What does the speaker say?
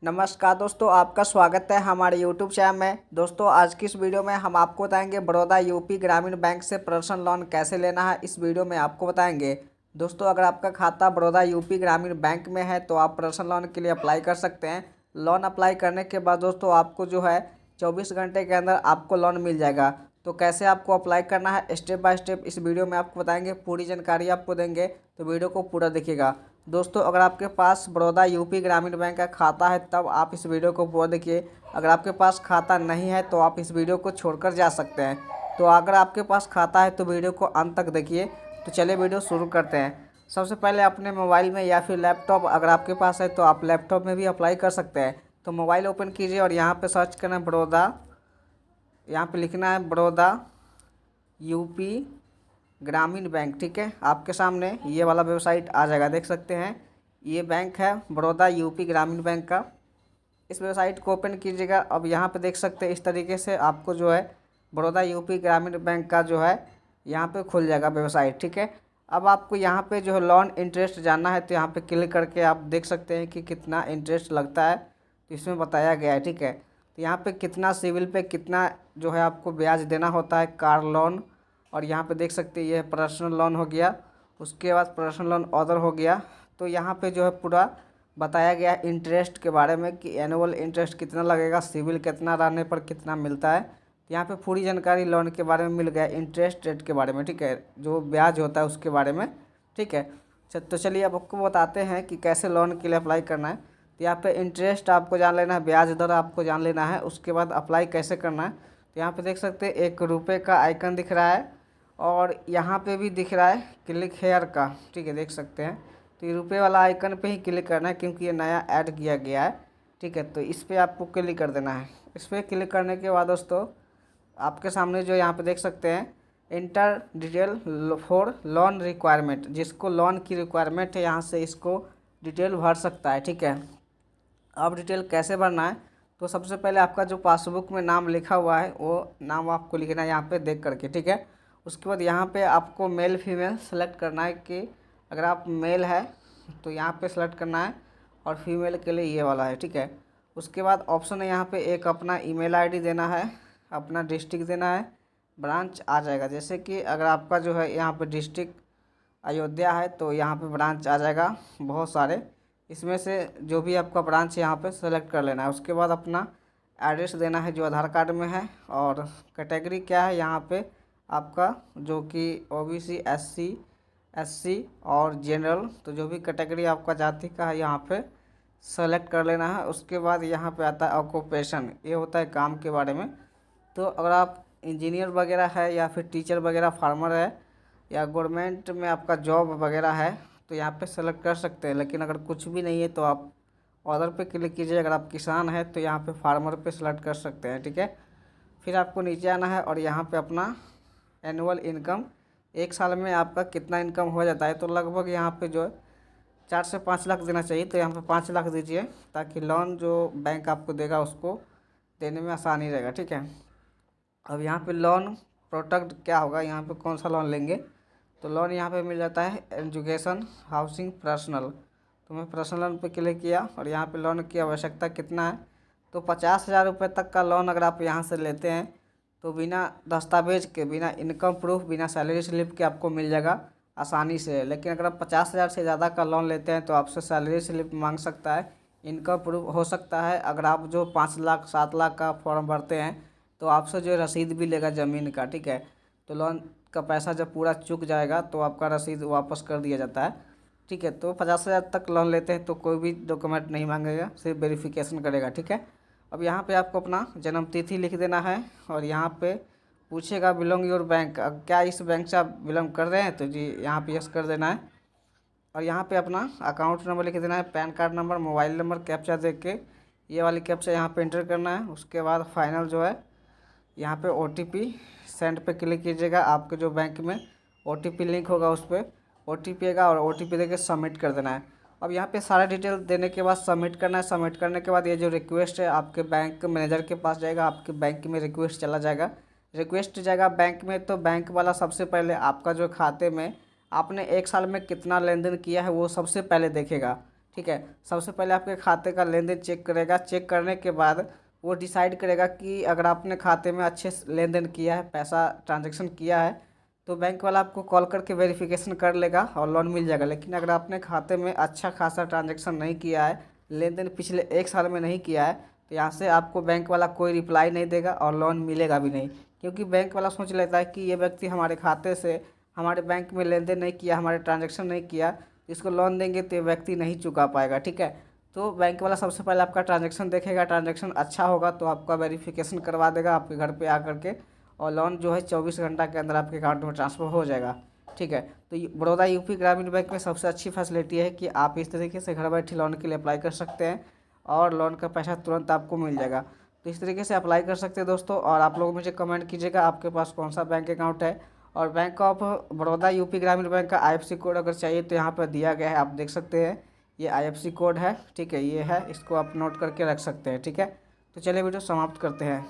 नमस्कार दोस्तों, आपका स्वागत है हमारे यूट्यूब चैनल में। दोस्तों, आज की इस वीडियो में हम आपको बताएंगे बड़ौदा यूपी ग्रामीण बैंक से पर्सनल लोन कैसे लेना है। इस वीडियो में आपको बताएंगे। दोस्तों, अगर आपका खाता बड़ौदा यूपी ग्रामीण बैंक में है तो आप पर्सनल लोन के लिए अप्लाई कर सकते हैं। लोन अप्लाई करने के बाद दोस्तों आपको जो है 24 घंटे के अंदर आपको लोन मिल जाएगा। तो कैसे आपको अप्लाई करना है स्टेप बाय स्टेप इस वीडियो में आपको बताएंगे, पूरी जानकारी आपको देंगे, तो वीडियो को पूरा देखिएगा। दोस्तों, अगर आपके पास बड़ौदा यूपी ग्रामीण बैंक का खाता है तब आप इस वीडियो को पूरा देखिए। अगर आपके पास खाता नहीं है तो आप इस वीडियो को छोड़कर जा सकते हैं। तो अगर आपके पास खाता है तो वीडियो को अंत तक देखिए। तो चलिए वीडियो शुरू करते हैं। सबसे पहले अपने मोबाइल में या फिर लैपटॉप, अगर आपके पास है तो आप लैपटॉप में भी अप्लाई कर सकते हैं। तो मोबाइल ओपन कीजिए और यहाँ पर सर्च करना है बड़ौदा, यहाँ पर लिखना है बड़ौदा यूपी ग्रामीण बैंक। ठीक है, आपके सामने ये वाला वेबसाइट आ जाएगा, देख सकते हैं ये बैंक है बड़ौदा यूपी ग्रामीण बैंक का। इस वेबसाइट को ओपन कीजिएगा। अब यहाँ पे देख सकते हैं इस तरीके से आपको जो है बड़ौदा यूपी ग्रामीण बैंक का जो है यहाँ पे खुल जाएगा वेबसाइट। ठीक है, अब आपको यहाँ पे जो है लोन इंटरेस्ट जानना है तो यहाँ पे क्लिक करके आप देख सकते हैं कि कितना इंटरेस्ट लगता है, तो इसमें बताया गया है। ठीक है, तो यहाँ पे कितना सिविल पे कितना जो है आपको ब्याज देना होता है कार लोन। और यहाँ पे देख सकते हैं ये पर्सनल लोन हो गया, उसके बाद पर्सनल लोन अदर हो गया। तो यहाँ पे जो है पूरा बताया गया है इंटरेस्ट के बारे में कि एनुअल इंटरेस्ट कितना लगेगा, सिविल कितना रहने पर कितना मिलता है। तो यहाँ पे पूरी जानकारी लोन के बारे में मिल गया, इंटरेस्ट रेट के बारे में। ठीक है, जो ब्याज होता है उसके बारे में। ठीक है, तो चलिए अब आपको बताते हैं कि कैसे लोन के लिए अप्लाई करना है। तो यहाँ पे इंटरेस्ट आपको जान लेना है, ब्याज दर आपको जान लेना है, उसके बाद अप्लाई कैसे करना है। तो यहाँ पे देख सकते हैं एक रुपये का आइकन दिख रहा है और यहाँ पे भी दिख रहा है क्लिक हेयर का। ठीक है, देख सकते हैं। तो ये रुपये वाला आइकन पे ही क्लिक करना है क्योंकि ये नया ऐड किया गया है। ठीक है, तो इस पर आपको क्लिक कर देना है। इस पर क्लिक करने के बाद दोस्तों आपके सामने जो यहाँ पे देख सकते हैं inter detail for loan requirement, जिसको लोन की रिक्वायरमेंट है यहाँ से इसको डिटेल भर सकता है। ठीक है, अब डिटेल कैसे भरना है, तो सबसे पहले आपका जो पासबुक में नाम लिखा हुआ है वो नाम आपको लिखना है यहाँ पे देख करके। ठीक है, उसके बाद यहाँ पे आपको मेल फीमेल सेलेक्ट करना है कि अगर आप मेल है तो यहाँ पे सेलेक्ट करना है और फीमेल के लिए ये वाला है। ठीक है, उसके बाद ऑप्शन है यहाँ पे एक अपना ईमेल आईडी देना है, अपना डिस्ट्रिक्ट देना है, ब्रांच आ जाएगा। जैसे कि अगर आपका जो है यहाँ पे डिस्ट्रिक्ट अयोध्या है तो यहाँ पे ब्रांच आ जाएगा बहुत सारे, इसमें से जो भी आपका ब्रांच है यहाँ पे सेलेक्ट कर लेना है। उसके बाद अपना एड्रेस देना है जो आधार कार्ड में है, और कैटेगरी क्या है यहाँ पे आपका जो कि ओबीसी एससी और जनरल, तो जो भी कैटेगरी आपका जाति का है यहाँ पे सेलेक्ट कर लेना है। उसके बाद यहाँ पे आता है ऑक्यूपेशन, ये होता है काम के बारे में। तो अगर आप इंजीनियर वगैरह है या फिर टीचर वगैरह, फार्मर है या गवर्नमेंट में आपका जॉब वगैरह है तो यहाँ पे सेलेक्ट कर सकते हैं। लेकिन अगर कुछ भी नहीं है तो आप अदर पे क्लिक कीजिए। अगर आप किसान है तो यहाँ पे फार्मर पे सेलेक्ट कर सकते हैं। ठीक है, फिर आपको नीचे आना है और यहाँ पे अपना एनुअल इनकम, एक साल में आपका कितना इनकम हो जाता है, तो लगभग यहाँ पे जो है 4 से 5 लाख देना चाहिए। तो यहाँ पे 5 लाख दीजिए ताकि लोन जो बैंक आपको देगा उसको देने में आसानी रहेगा। ठीक है, अब यहाँ पे लोन प्रोडक्ट क्या होगा, यहाँ पे कौन सा लोन लेंगे, तो लोन यहाँ पे मिल जाता है एजुकेशन, हाउसिंग, पर्सनल। तो मैं पर्सनल लोन पे क्लिक किया और यहाँ पे लोन की आवश्यकता कितना है, तो 50,000 रुपये तक का लोन अगर आप यहाँ से लेते हैं तो बिना दस्तावेज के, बिना इनकम प्रूफ, बिना सैलरी स्लिप के आपको मिल जाएगा आसानी से। लेकिन अगर आप 50,000 से ज़्यादा का लोन लेते हैं तो आपसे सैलरी स्लिप मांग सकता है, इनकम प्रूफ हो सकता है। अगर आप जो 5 लाख 7 लाख का फॉर्म भरते हैं तो आपसे जो रसीद भी लेगा ज़मीन का। ठीक है, तो लोन का पैसा जब पूरा चुक जाएगा तो आपका रसीद वापस कर दिया जाता है। ठीक है, तो 50,000 तक लोन लेते हैं तो कोई भी डॉक्यूमेंट नहीं मांगेगा, सिर्फ वेरिफिकेशन करेगा। ठीक है, अब यहाँ पे आपको अपना जन्म तिथि लिख देना है और यहाँ पे पूछेगा बिलोंग योर बैंक, क्या इस बैंक से आप बिलोंग कर रहे हैं, तो जी यहाँ पे यस कर देना है। और यहाँ पे अपना अकाउंट नंबर लिख देना है, PAN card number, mobile number, captcha दे के ये वाली कैप्चा यहाँ पे एंटर करना है। उसके बाद फाइनल जो है यहाँ पे OTP सेंड पे क्लिक कीजिएगा। आपके जो बैंक में OTP लिंक होगा उस पर OTP आएगा और OTP देके सबमिट कर देना है। अब यहाँ पे सारा डिटेल देने के बाद सबमिट करना है। सबमिट करने के बाद ये जो रिक्वेस्ट है आपके बैंक मैनेजर के पास जाएगा, आपके बैंक में रिक्वेस्ट चला जाएगा, रिक्वेस्ट जाएगा बैंक में। तो बैंक वाला सबसे पहले आपका जो खाते में आपने एक साल में कितना लेन देन किया है वो सबसे पहले देखेगा। ठीक है। सबसे पहले आपके खाते का लेन देन चेक करेगा। चेक करने के बाद वो डिसाइड करेगा कि अगर आपने खाते में अच्छे से लेन देन किया है, पैसा ट्रांजैक्शन किया है, तो बैंक वाला आपको कॉल करके वेरिफिकेशन कर लेगा और लोन मिल जाएगा। लेकिन अगर आपने खाते में अच्छा खासा ट्रांजैक्शन नहीं किया है, लेन देन पिछले 1 साल में नहीं किया है, तो यहाँ से आपको बैंक वाला कोई रिप्लाई नहीं देगा और लोन मिलेगा भी नहीं। क्योंकि बैंक वाला सोच लेता है कि ये व्यक्ति हमारे खाते से हमारे बैंक में लेन देन नहीं किया, हमारे ट्रांजैक्शन नहीं किया, इसको लोन देंगे तो ये व्यक्ति नहीं चुका पाएगा। ठीक है। तो बैंक वाला सबसे पहले आपका ट्रांजैक्शन देखेगा। ट्रांजैक्शन अच्छा होगा तो आपका वेरिफिकेशन करवा देगा आपके घर पे आकर के, और लोन जो है 24 घंटा के अंदर आपके अकाउंट में ट्रांसफ़र हो जाएगा। ठीक है। तो बड़ौदा यूपी ग्रामीण बैंक में सबसे अच्छी फैसिलिटी है कि आप इस तरीके से घर बैठे लोन के लिए अप्लाई कर सकते हैं और लोन का पैसा तुरंत आपको मिल जाएगा। तो इस तरीके से अप्लाई कर सकते हैं दोस्तों। और आप लोग मुझे कमेंट कीजिएगा आपके पास कौन सा बैंक अकाउंट है। और बैंक ऑफ बड़ौदा यूपी ग्रामीण बैंक का IFSC कोड अगर चाहिए तो यहाँ पर दिया गया है, आप देख सकते हैं। ये IFSC कोड है। ठीक है, ये है, इसको आप नोट करके रख सकते हैं। ठीक है। तो चलिए वीडियो समाप्त करते हैं।